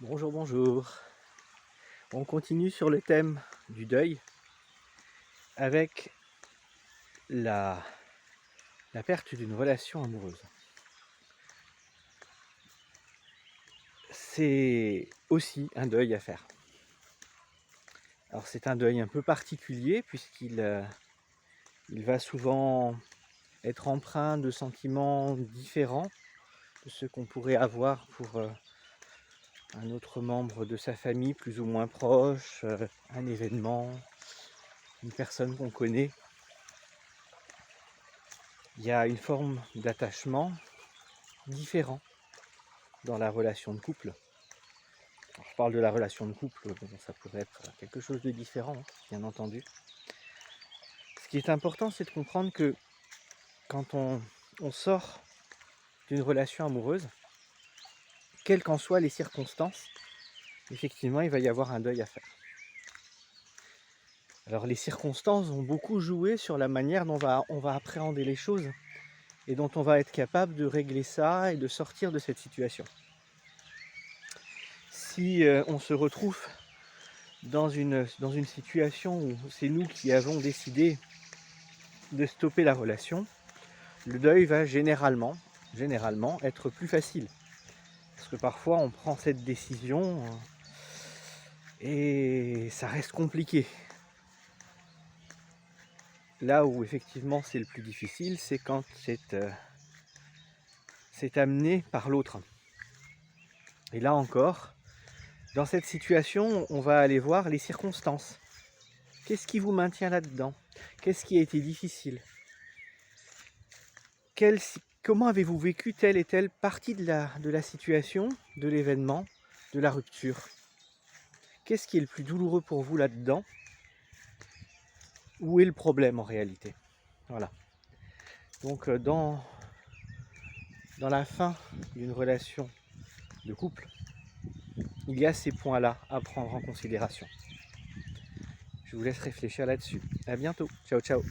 Bonjour, bonjour. On continue sur le thème du deuil avec la, la perte d'une relation amoureuse. C'est aussi un deuil à faire. Alors c'est un deuil un peu particulier puisqu'il il va souvent être empreint de sentiments différents de ceux qu'on pourrait avoir pour un autre membre de sa famille plus ou moins proche, un événement, une personne qu'on connaît. Il y a une forme d'attachement différent dans la relation de couple. Alors, je parle de la relation de couple, bon, ça pourrait être quelque chose de différent, bien entendu. Ce qui est important, c'est de comprendre que quand on sort d'une relation amoureuse, quelles qu'en soient les circonstances, effectivement, il va y avoir un deuil à faire. Alors les circonstances vont beaucoup jouer sur la manière dont on va appréhender les choses et dont on va être capable de régler ça et de sortir de cette situation. Si on se retrouve dans une situation où c'est nous qui avons décidé de stopper la relation, le deuil va généralement être plus facile. Parce que parfois on prend cette décision et ça reste compliqué. Là où effectivement c'est le plus difficile, c'est quand c'est amené par l'autre. Et là encore, dans cette situation, on va aller voir les circonstances. Qu'est-ce qui vous maintient là-dedans? Qu'est-ce qui a été difficile? Comment avez-vous vécu telle et telle partie de la situation, de l'événement, de la rupture? Qu'est-ce qui est le plus douloureux pour vous là-dedans? Où est le problème en réalité? Voilà. Donc dans la fin d'une relation de couple, il y a ces points-là à prendre en considération. Je vous laisse réfléchir là-dessus. À bientôt. Ciao, ciao.